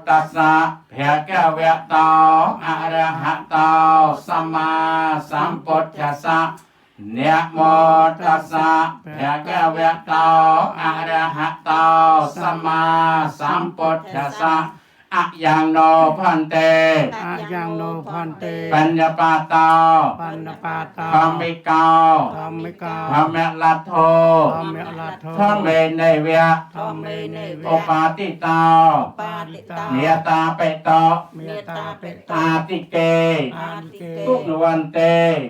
ตัสสะภะคะวะโตอะระหะโตสัมมาสัมพุทธัสสะนะโมตัสสะภะคะวะโตอะระหะโตสัมมาสัมพุทธัสสะอะยังโนพันเตอะยังโนพันเตปัญญปาโตปัญญปาตาธรรมิกาธรรมิกาธรรมลัทโธธรรมลัทโธธรรมเมเนเวะธรรมเมเนเว โอปาติตาปาติตาเมตตาเปโตเมตตาเปตอาติเกอาติเกกุณวันเต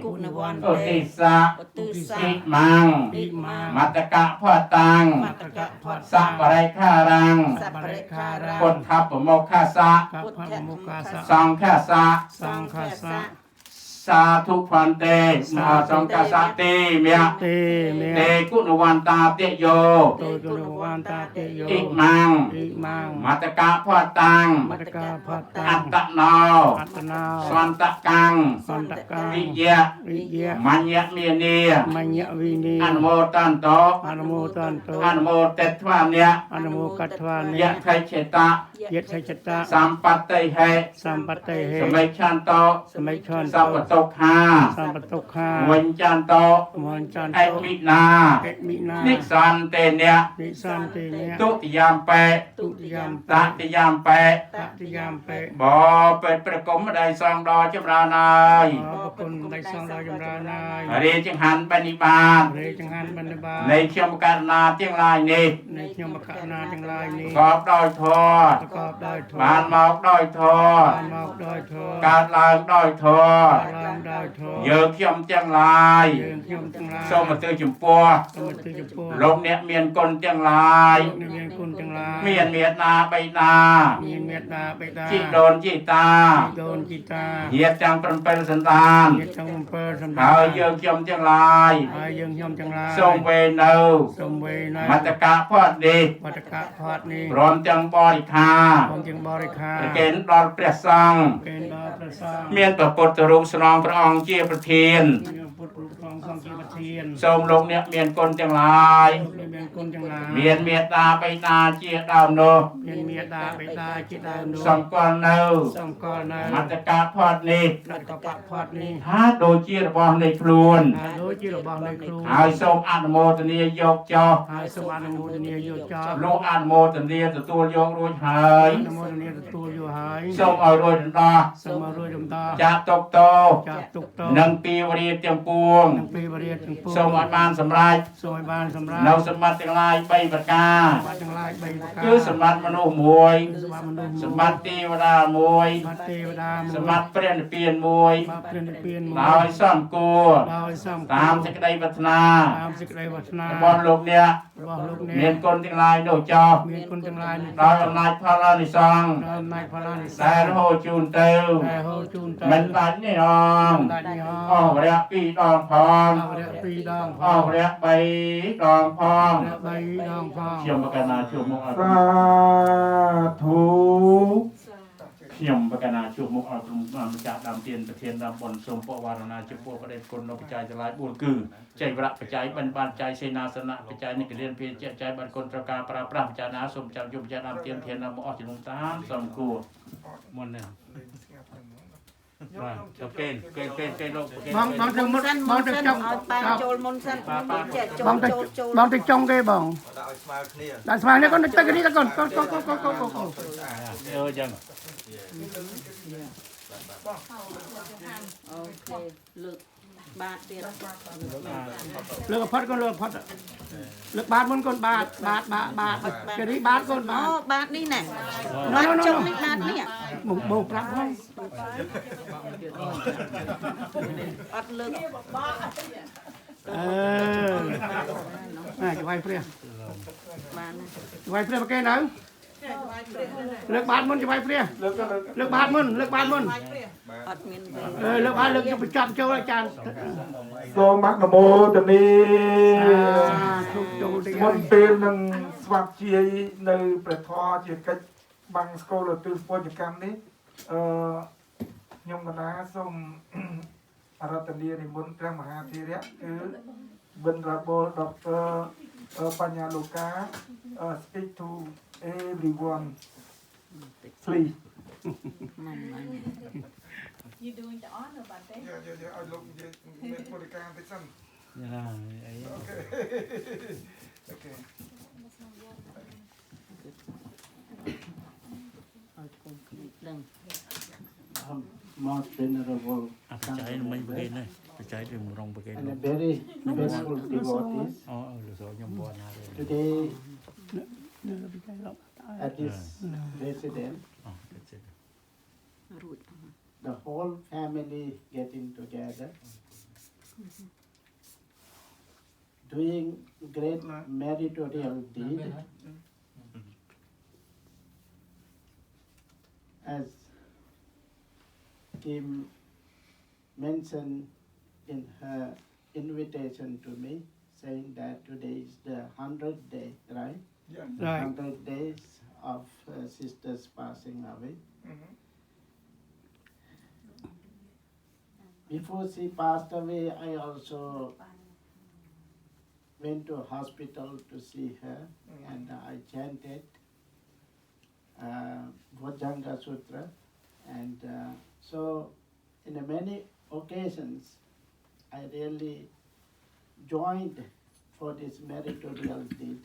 กุณวันเต อุติสะอุติสะ อิมัง อิมัง มัตตกะพตัง มัตตกะพัส สัพปะไรคารัง สัพปะริคารัง พุทธัปปโมคคัสสะ กัพพะมุกัสสะ สังฆัสสะ สังคัสสะ สาธุพันเตมหาสังฆัสสะเตเมีย เตเม เตกุณวันตาเตโย โตกุณวันตาเตโย อิมัง อิมัง มัตตกะพตัง มัตตกะพัตตั อั ง ตตโน อัตตนา สวันตกัง สันตกัง วิยะ วิเยะ มัญญะเมียเนีย มัญญวินี อนุโมตันโต อนุโมตันโต อนุโมเตทวาเนีย อนุโมกัตถวานิ ยะไทเชตะ เยะไทจตะ สัมปัตไตเห สัมปัตเตเห สมัยชันโต สมัยชน สัพพตกหา สัมปตุคา วิญจันโต วันจันโต เอมินา เอมินา นิสันเตเนีย นิสันติเนย ตุติยามเป ตุติยาม ตติยามเป ตติยามเป บ่เป็นประกรมได้สองดอจำรานาย ขอบคุณได้สองดาวจำรานาย เรียจังหันปณิบาต เรจังหันบรรดาบา ในเขียมการนาเตียงลายนี้ ในเที่ยวมกนาจังไรนี้ กอบดอยทอ ประกอบได้ท บานหมอกดอยทอ บานมอกได้ทอ การลางดอยทอ ลามได้ทอ เยอะเขียมจังลาย เยืนเที่ยวจังไร ส้มมาตื้อจุมปัว สมุทรจุปู ลมเนี่ยเมียนกลจังลาย ในเวียนคุณจังไร เมียนเมียดนาไปนา มีเมตตาไปตา จิโดนจิตา โดนจิตา เหยียดจังเป็นสันตาน เยจังเปิดสำ เขาเยอะเขียมจังลาย หายยังยอมจังไร ทรงเวเนอ สมเวนะ มัตตกะพอดดี วัตกะพอดนี้ พร้อมจังบริคา ผมจึงบริคา เกณฑ์รอดเปรียสัง เกณฑ์บาประสาง เมียนประปุตตรูปสนองพระองค์เจียประเทียน พุทธรูปของสังกีปเทียน ทรงลงเนี่ยเมียนกลจังลาย ในเวียนคุณจังไร เมียนเมียตาไปนาเจียดาวโน เมียนเมียตาไปตาจิตาโน สองกอนเนอ สองกอนนะ มัตตกะพอดนี้ นักปะพอดนี้ ถ้าโดยเจียระบองในครูน โดยจิรบองในครู หายทรงอนุโมทนียกจอ หายสมานโมทนีโยจา ลูกอนุโมทนีตัวยกรู้หาย นโมทนีตัวอยู่หาย ทรงเอาโดยดา สมารวยดมตา จะตกโต จากตุกโต หนึ่งปีวรีเตรียมปวง ทั้งปีบริเวณทั้งปวง ทรงอันมานสำราญ สมัยบานสำราญ เราสมบัติจังลายใบประกา บัตรจังไรใบประกาศ คือสมบัติมนุษย์มวย สมบัติมนุษย์ สมบัติเทวดามวย บัตรเทวดา สมบัติเปลี่ยนเปลี่ยนมวย มาเปลี่ยนเปลี่ยน เราให้ซ่อมกู ดาวซ้ำ ตามสกไดปัฒนา ตามสิกไรวัฒนา บอลโลกเนี่ย บอกลูก เมี เนี่ย ยนกลจังลายโดยจอ มีคนจังไร เราอำนาจพระรานิสอง เรานายพระรานิ แต่โหจูนเตว แต่โฮจูนต มันตัดนี่น้อง ได้ยี่ห้อ ออกเรียกปีดองพอง เอาเรียกปีดองพ อ อ อกเรียกใบดองพอง เรียกใบดองพอ เชื่อมประกันนาชั่วโมง สาธุ เชื่อมประกันนาชั่วโมงเอาตรงมาจากดำเตียนประเทียนดำบนสมปวารณาจุปประเด็นคนนปัจจัยจะลายบุญคือใจพระปัจจัยบรรบานใจเสนาสนะปัจจัยนี่ก็เรียนเพียรใจบรรคนตรการปราปราปัจจานาสมจังยุบจานำเตียนเทียนนำออกจากลงตามสมครัวมันเนี่ยโอเคโลก บางถึงมดบางถึงจง ปลาโจลมนสันมีเจ็ดโจ บาง ล ถึง โจล บางถึงจงเกยบองแต่สมัยนี้ก็นึกตั้งนี้ตะก่อนก็ จัง โอเคเลือกบาทเดียว เลือกพัดก็เลือกพัดเลือกบาทมันก็บาทแค่นี้บาทก็ อ๋อบ าท บาทนี่แน่บาทจงนี่บาทนี่อ่ะ หมุกโบกรับให้ อัดเลือก จะไว้เพื่อบ าทนะ จะไว้เพื่อมาแก่หนังเลือกบาทมันจะไว้เพื่อเลือกบาทมันเลือกบาทมัน อัดเงิน เลือกบาทเลือกจะไปจับโจอาจารย์ โสมักนโมตนี ทุกโจได้ มนเป็นหนึ่งสวัสดีในประทอจิตกับบางสกอลตื่นปกิจกรรมนี้ยมนาส้มอารัตเนียในมนพระมหาธีระคือบรรดาโบดอกเตอร์ปัญญาโลกา speak to everyone Flee. You doing the honor about that? Yeah, I look make for the car take some. ណាអី Okay. Okay. ឲ្យកូនគ្នាដឹង most venerable អបច្ច័យមិនបកេនេះបច្ច័យនឹងរងបកេ and a very faithful devotees. អូលោកសខ្ញុំបនណាទេ Today at this residence, អូ that's it រួច the whole family getting together, doing great meritorial deed, as Kim mentioned in her invitation to me, saying that today is the 100th day, right? Yeah. Right. 100 days of sisters passing away. Mhm. Before she passed away, I also went to hospital to see her, and I chanted Bhojanga Sutra, and so in many occasions I really joined for this meritorial deed.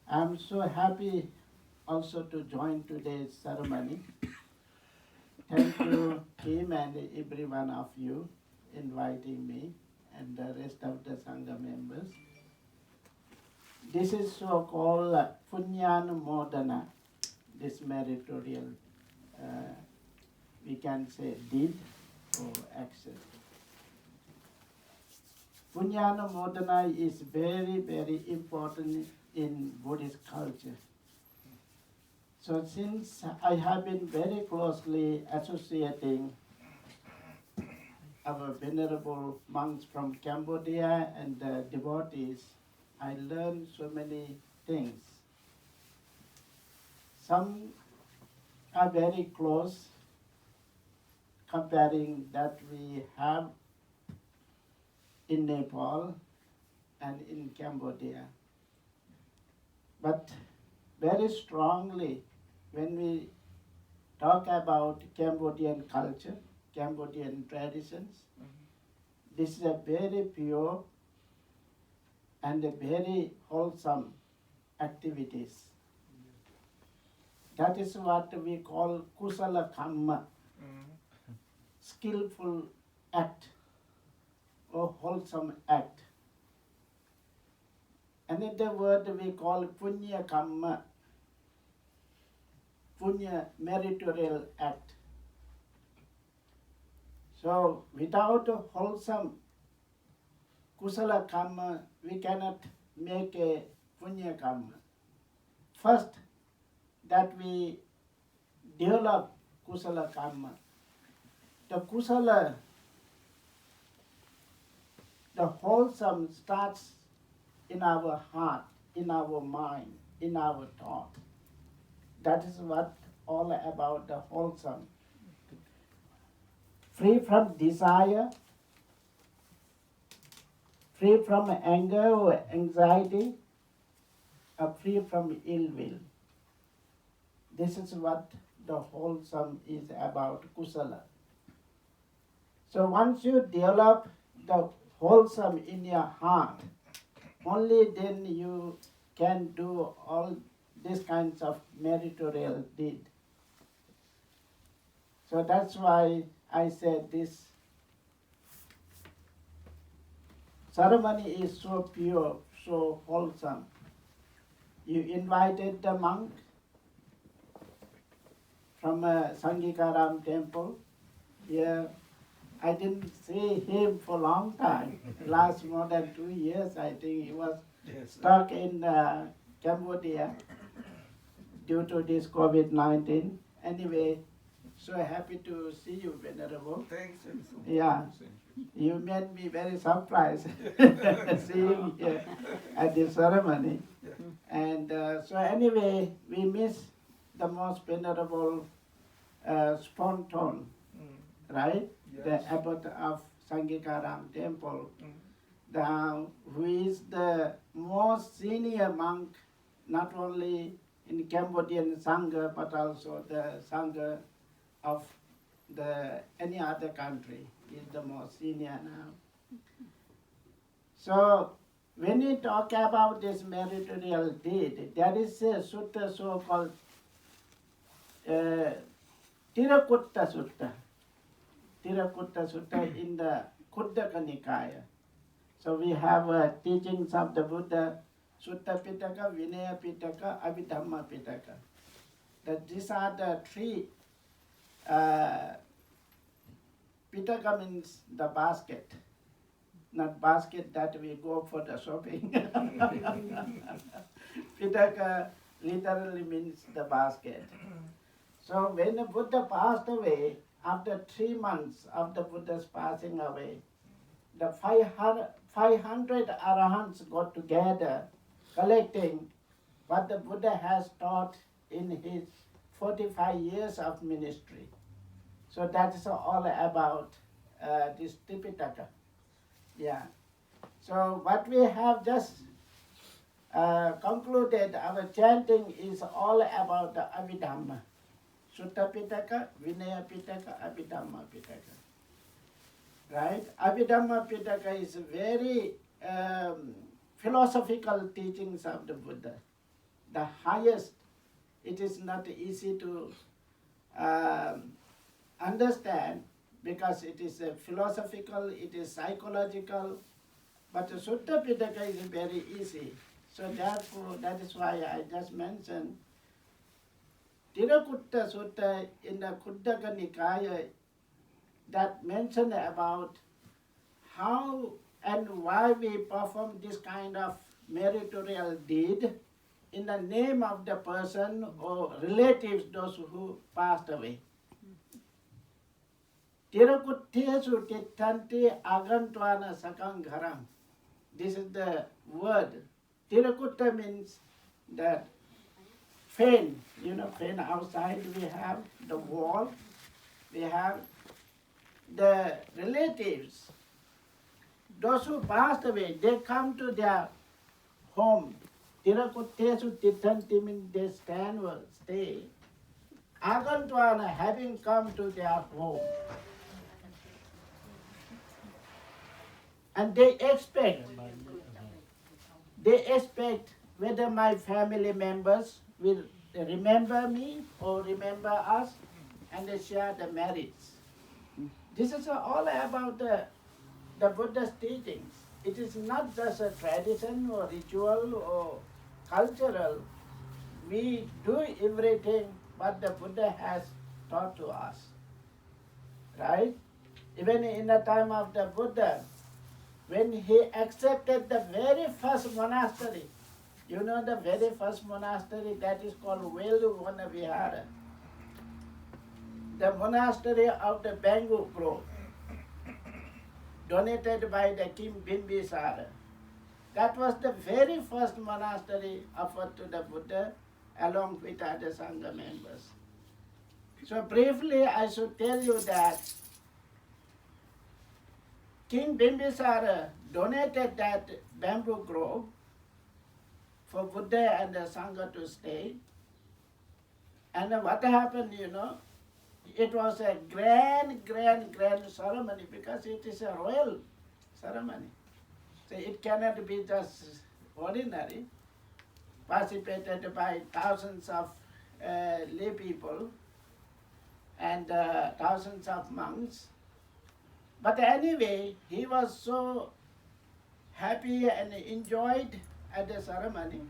I'm so happy also to join today's ceremony. Thank you, Kim, and every one of you inviting me and the rest of the Sangha members. This is so-called Punyanamodana, this meritorial, we can say, deed or action. Punyanamodana is very, very important in Buddhist culture. So since I have been very closely associating our venerable monks from Cambodia and the devotees, I learned so many things. Some are very close, comparing that we have in Nepal and in Cambodia. But very strongly, when we talk about Cambodian culture, Cambodian traditions, this is a very pure and a very wholesome activities. That is what we call kusala kamma, skillful act or wholesome act. Another word we call punya kamma, punya meritorial act. So without a wholesome kusala kamma, we cannot make a punya kamma. First, that we develop kusala kamma. The kusala, the wholesome starts in our heart, in our mind, in our thought. That is what all about the wholesome. Free from desire, free from anger or anxiety, or free from ill will. This is what the wholesome is about, kusala. So once you develop the wholesome in your heart, only then you can do all these kinds of meritorial deed. So that's why I said this ceremony is so pure, so wholesome. You invited the monk from Sangikaram temple. Yeah, I didn't see him for a long time. Last more than 2 years, I think he was stuck in Cambodia due to this COVID-19. Anyway, so happy to see you, Venerable. Thanks. Yeah, you made me very surprised seeing here at this ceremony. And so anyway, we miss the most Venerable Sponton, right? Yes. The abbot of Sangikaram temple, who is the most senior monk, not only in Cambodian Sangha, but also the Sangha of the any other country is the most senior now. So when we talk about this meritorial deed, there is a sutta so-called Tirakutta Sutta. Tirakutta Sutta in the Khuddaka Nikaya. So we have teachings of the Buddha, Sutta Pitaka, Vinaya Pitaka, Abhidhamma Pitaka. That these are the three. Pitaka means the basket, not basket that we go for the shopping. Pitaka literally means the basket. So when the Buddha passed away, after 3 months of the Buddha's passing away, the 500 arahants got together collecting what the Buddha has taught in his 45 years of ministry. So that is all about this Tipitaka. Yeah. So what we have just concluded, our chanting is all about the Abhidhamma. Sutta Pitaka, Vinaya Pitaka, Abhidhamma Pitaka. Right? Abhidhamma Pitaka is very philosophical teachings of the Buddha. The highest, it is not easy to understand because it is philosophical, it is psychological, but the Sutta Pitaka is very easy. So therefore, that is why I just mentioned Tirakutta Sutta in the Khuddaka Nikaya that mention about how and why we perform this kind of meritorial deed in the name of the person or relatives, those who passed away. Tirakuttesu tittanti agantwana sakangharam. This is the word. Tirakutta means that fen, fen outside we have the wall, we have the relatives. Those who passed away, they come to their home. Tirakuttesu tittanti means they stand or stay. Agantwana, having come to their home. And they expect whether my family members will remember me or remember us, and they share the merits. This is all about the Buddha's teachings. It is not just a tradition or ritual or cultural. We do everything what the Buddha has taught to us. Right? Even in the time of the Buddha, when he accepted the very first monastery, the very first monastery that is called Lowell Vihara, the monastery of the bamboo grove, donated by the King Bimbisara. That was the very first monastery offered to the Buddha along with other Sangha members. So briefly I should tell you that King Bimbisara donated that bamboo grove for Buddha and the Sangha to stay. And what happened, it was a grand ceremony because it is a royal ceremony. So it cannot be just ordinary, participated by thousands of lay people and thousands of monks. But anyway, he was so happy and enjoyed at the ceremony,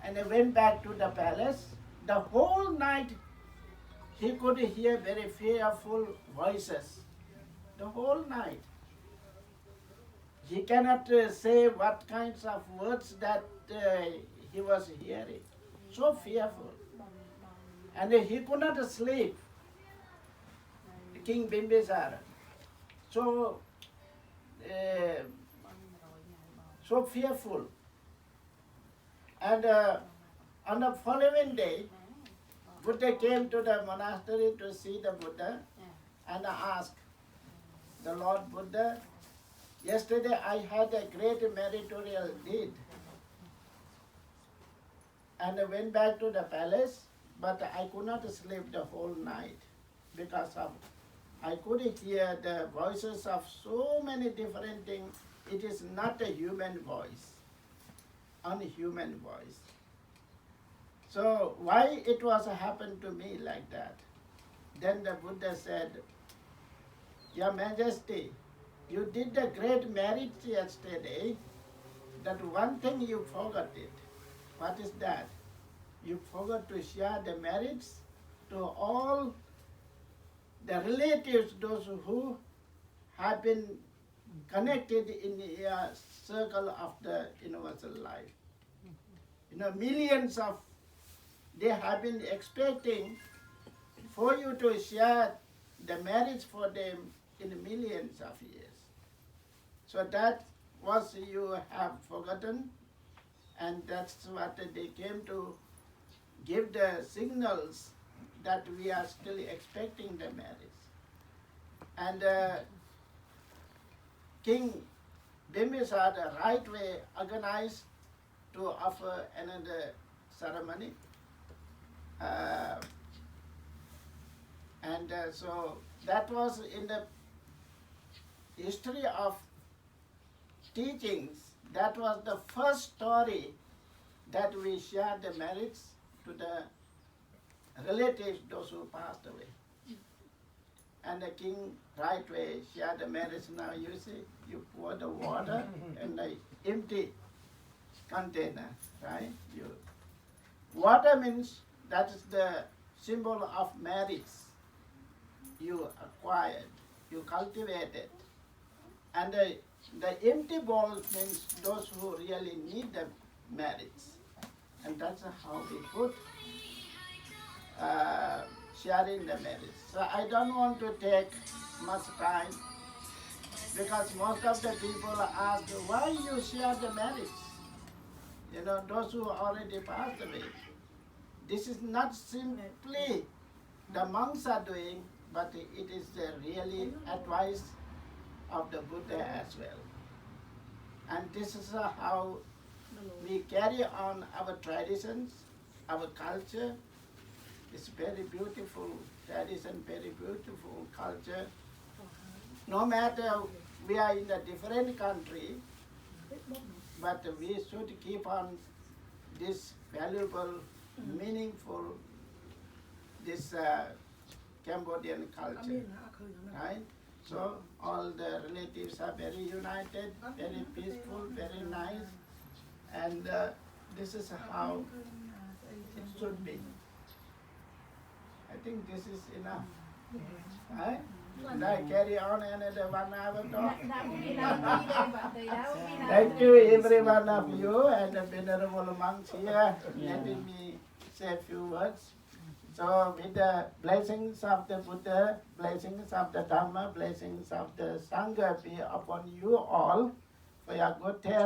and he went back to the palace. The whole night he could hear very fearful voices. The whole night. He cannot say what kinds of words that he was hearing. So fearful. And he could not sleep. King Bimbisara. So fearful. And on the following day, Buddha came to the monastery to see the Buddha and asked the Lord Buddha, yesterday I had a great meritorial deed. and I went back to the palace, but I could not sleep the whole night because of I could hear the voices of so many different things. It is not a human voice, unhuman voice. So why it was happened to me like that? Then the Buddha said, Your Majesty, you did the great merit yesterday. That one thing you forgot it. What is that? You forgot to share the merits to all the relatives, those who have been connected in a circle of the universal life. Millions of, they have been expecting for you to share the merits for them in millions of years. So that was you have forgotten, and that's what they came to give the signals that we are still expecting the marriage. And King Bimbisara right way organized to offer another ceremony. So that was in the history of teachings. That was the first story that we shared the merits to the relatives, those who passed away. And the king right way shared the merits. Now you see, you pour the water in the empty container, right? Water means that is the symbol of merits. You acquired, you cultivated. And the empty bowl means those who really need the merits. And that's how we put sharing the merits. So I don't want to take much time because most of the people ask, why you share the merits? Those who already passed away. This is not simply the monks are doing, but it is the really advice of the Buddha as well. And this is how we carry on our traditions, our culture. It's very beautiful tradition, very beautiful culture. No matter we are in a different country, but we should keep on this valuable, meaningful, this Cambodian culture, right? So all the relatives are very united, very peaceful, very nice, and this is how it should be. I think this is enough, right? And I carry on another 1 hour talk. Thank you, every one of you, and the venerable monks here, letting me say a few words. So with the blessings of the Buddha, blessings of the Dhamma, blessings of the Sangha be upon you all for your good health.